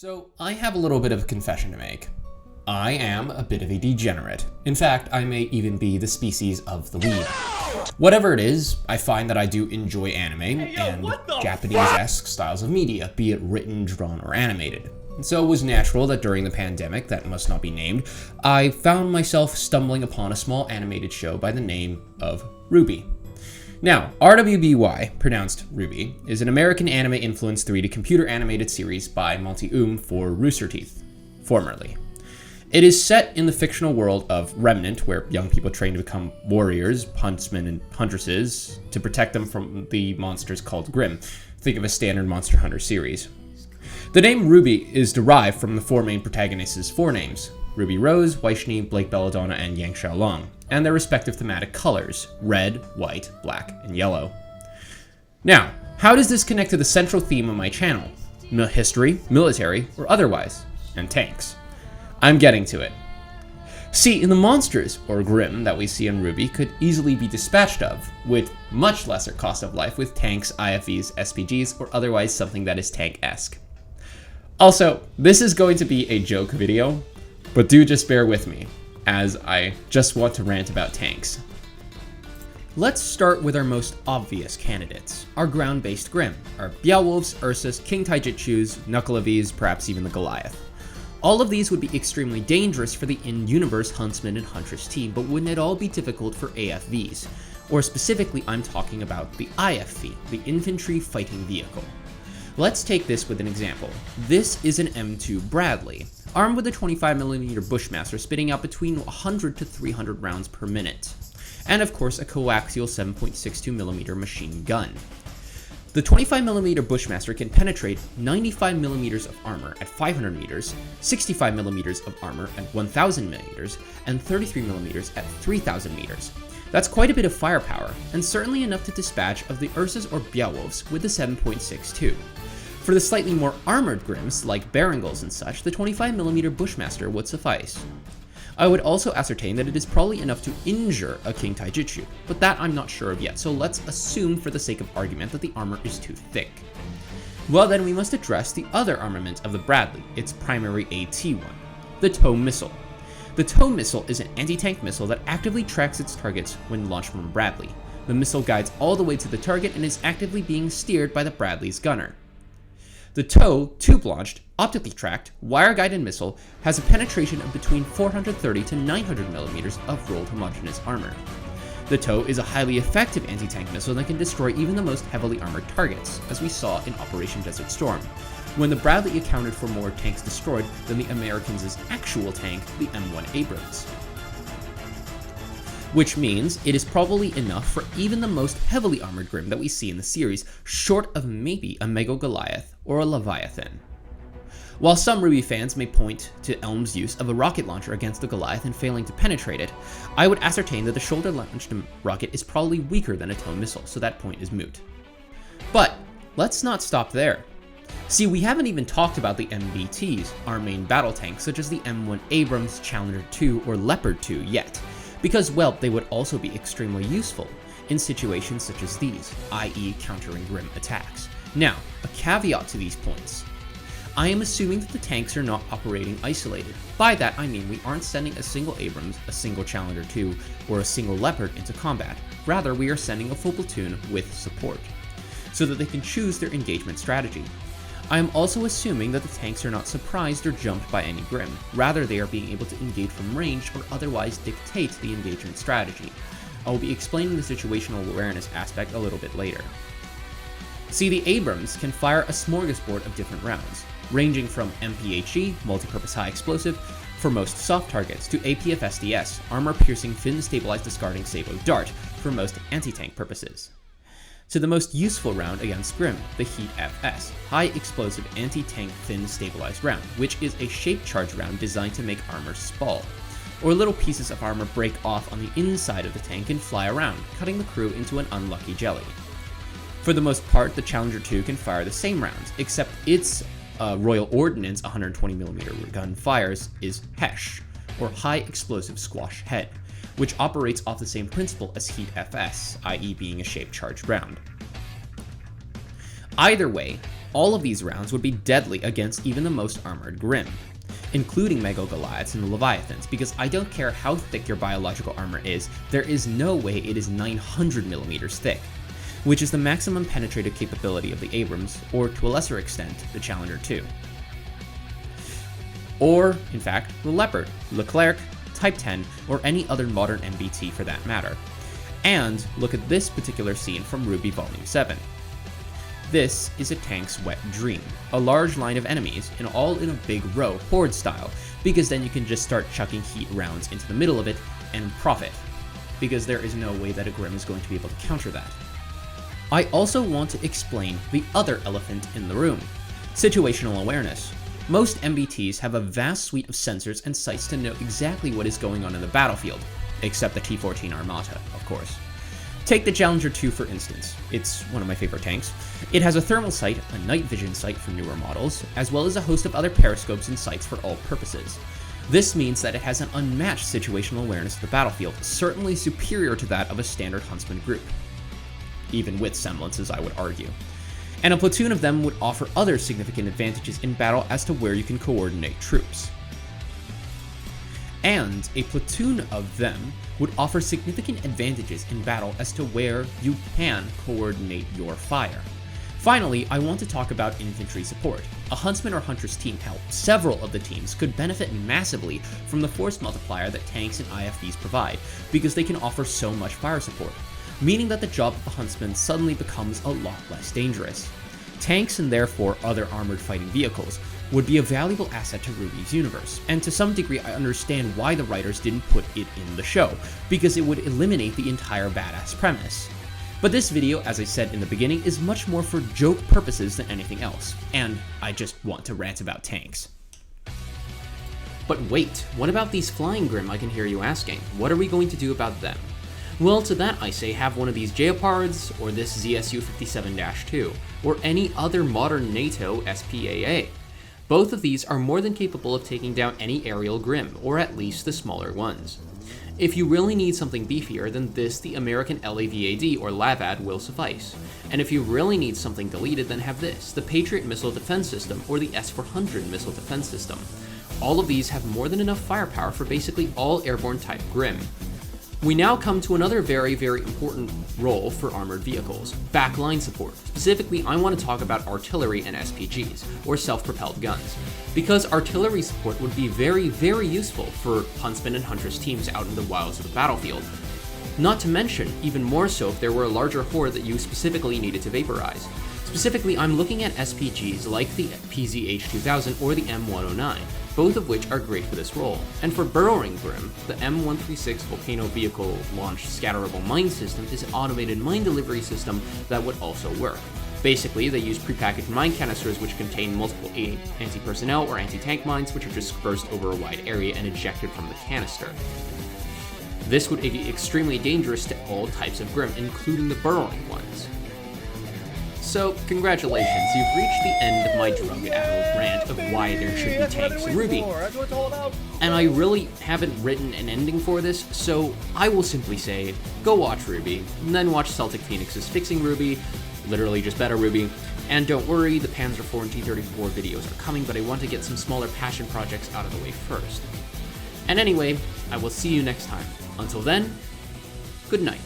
So, I have a little bit of a confession to make. I am a bit of a degenerate. In fact, I may even be the species of the weeb. Whatever it is, I find that I do enjoy anime and Japanese-esque styles of media, be it written, drawn, or animated. And so it was natural that during the pandemic, that must not be named, I found myself stumbling upon a small animated show by the name of RWBY. Now, RWBY, pronounced Ruby, is an American anime-influenced 3D computer animated series by Monty for Rooster Teeth, formerly. It is set in the fictional world of Remnant, where young people train to become warriors, huntsmen, and huntresses to protect them from the monsters called Grimm. Think of a standard Monster Hunter series. The name RWBY is derived from the four main protagonists' forenames, Ruby Rose, Vaishni, Blake Belladonna, and Yang Xiaolong, and their respective thematic colors, red, white, black, and yellow. Now, how does this connect to the central theme of my channel? History, military, or otherwise, and tanks. I'm getting to it. See, the monsters, or Grimm, that we see in RWBY could easily be dispatched of, with much lesser cost of life with tanks, IFVs, SPGs, or otherwise something that is tank-esque. Also, this is going to be a joke video, but do just bear with me, as I just want to rant about tanks. Let's start with our most obvious candidates, our ground-based Grimm, our Beowulfs, Ursus, King Taijutsus, Knuckleavies, perhaps even the Goliath. All of these would be extremely dangerous for the in-universe Huntsman and Huntress team, but wouldn't at all be difficult for AFVs, or specifically I'm talking about the IFV, the Infantry Fighting Vehicle. Let's take this with an example. This is an M2 Bradley, armed with a 25mm Bushmaster spitting out between 100 to 300 rounds per minute, and of course a coaxial 7.62mm machine gun. The 25mm Bushmaster can penetrate 95mm of armor at 500 meters, 65mm of armor at 1000 meters, and 33mm at 3000 meters. That's quite a bit of firepower, and certainly enough to dispatch of the Ursus or Beowulfs with the 7.62. For the slightly more armored Grimms, like Barangles and such, the 25mm Bushmaster would suffice. I would also ascertain that it is probably enough to injure a King Taijutsu, but that I'm not sure of yet, so let's assume for the sake of argument that the armor is too thick. Well then we must address the other armament of the Bradley, its primary AT one, the TOW missile. The TOW missile is an anti-tank missile that actively tracks its targets when launched from Bradley. The missile guides all the way to the target and is actively being steered by the Bradley's gunner. The TOW, tube-launched, optically tracked, wire-guided missile has a penetration of between 430 to 900mm of rolled homogeneous armor. The TOW is a highly effective anti-tank missile that can destroy even the most heavily armored targets, as we saw in Operation Desert Storm, when the Bradley accounted for more tanks destroyed than the Americans' actual tank, the M1 Abrams. Which means it is probably enough for even the most heavily armored Grimm that we see in the series, short of maybe a Mega Goliath or a Leviathan. While some RWBY fans may point to Elm's use of a rocket launcher against the Goliath and failing to penetrate it, I would ascertain that the shoulder-launched rocket is probably weaker than a TOW missile, so that point is moot. But let's not stop there. See, we haven't even talked about the MBTs, our main battle tanks, such as the M1 Abrams, Challenger 2, or Leopard 2 yet, because, well, they would also be extremely useful in situations such as these, i.e. countering Grimm attacks. Now, a caveat to these points. I am assuming that the tanks are not operating isolated. By that I mean we aren't sending a single Abrams, a single Challenger 2, or a single Leopard into combat. Rather, we are sending a full platoon with support, so that they can choose their engagement strategy. I am also assuming that the tanks are not surprised or jumped by any Grimm. Rather, they are being able to engage from range or otherwise dictate the engagement strategy. I will be explaining the situational awareness aspect a little bit later. See, the Abrams can fire a smorgasbord of different rounds, ranging from MPHE, multi-purpose high explosive, for most soft targets, to APF-SDS, armor-piercing fin-stabilized discarding Sabo Dart, for most anti-tank purposes, to the most useful round against Grimm, the Heat FS, high explosive anti-tank thin stabilized round, which is a shape charge round designed to make armor spall, or little pieces of armor break off on the inside of the tank and fly around, cutting the crew into an unlucky jelly. For the most part, the Challenger 2 can fire the same rounds, except its Royal Ordnance 120mm gun fires is HESH, or High Explosive Squash Head, which operates off the same principle as Heat FS, i.e. being a shape-charged round. Either way, All of these rounds would be deadly against even the most armored Grimm, including Mega Goliaths and Leviathans, because I don't care how thick your biological armor is, there is no way it is 900mm thick, which is the maximum penetrative capability of the Abrams, or to a lesser extent, the Challenger 2. Or, in fact, the Leopard, Leclerc, Type 10, or any other modern MBT for that matter. And look at this particular scene from RWBY Volume 7. This is a tank's wet dream, a large line of enemies, and all in a big row, horde style, because then you can just start chucking heat rounds into the middle of it and profit, because there is no way that a Grimm is going to be able to counter that. I also want to explain the other elephant in the room, situational awareness. Most MBTs have a vast suite of sensors and sights to know exactly what is going on in the battlefield, except the T-14 Armata, of course. Take the Challenger 2 for instance. It's one of my favorite tanks. It has a thermal sight, a night vision sight for newer models, as well as a host of other periscopes and sights for all purposes. This means that it has an unmatched situational awareness of the battlefield, certainly superior to that of a standard Huntsman group. Even with semblances, I would argue. And a platoon of them would offer other significant advantages in battle as to where you can coordinate troops. And a platoon of them would offer significant advantages in battle as to where you can coordinate your fire. Finally, I want to talk about infantry support. A Huntsman or Huntress team, hell, several of the teams could benefit massively from the force multiplier that tanks and IFVs provide, because they can offer so much fire support, meaning that the job of a Huntsman suddenly becomes a lot less dangerous. Tanks, and therefore other armored fighting vehicles, would be a valuable asset to RWBY's universe, and to some degree I understand why the writers didn't put it in the show, because it would eliminate the entire badass premise. But this video, as I said in the beginning, is much more for joke purposes than anything else, and I just want to rant about tanks. But wait, what about these flying Grimm, I can hear you asking? What are we going to do about them? Well, to that I say have one of these Geopards, or this ZSU 57-2, or any other modern NATO SPAA. Both of these are more than capable of taking down any aerial Grimm, or at least the smaller ones. If you really need something beefier than this, the American LAVAD or LAVAD will suffice. And if you really need something deleted, then have this, the Patriot Missile Defense System or the S-400 Missile Defense System. All of these have more than enough firepower for basically all airborne type Grimm. We now come to another very, very important role for armored vehicles, backline support. Specifically, I want to talk about artillery and SPGs, or self-propelled guns, because artillery support would be very, very useful for Huntsman and Huntress teams out in the wilds of the battlefield. Not to mention, even more so if there were a larger horde that you specifically needed to vaporize. Specifically, I'm looking at SPGs like the PZH-2000 or the M109, both of which are great for this role. And for burrowing Grimm, the M136 Volcano Vehicle Launched Scatterable Mine System is an automated mine delivery system that would also work. Basically, they use prepackaged mine canisters which contain multiple anti-personnel or anti-tank mines which are dispersed over a wide area and ejected from the canister. This would be extremely dangerous to all types of Grimm, including the burrowing ones. So, congratulations, you've reached the end of my drug-addled rant of why there should be tanks in RWBY. And I really haven't written an ending for this, so I will simply say, go watch RWBY, and then watch Celtic Phoenix's Fixing RWBY, literally just better RWBY, and don't worry, the Panzer IV and T-34 videos are coming, but I want to get some smaller passion projects out of the way first. And anyway, I will see you next time. Until then, good night.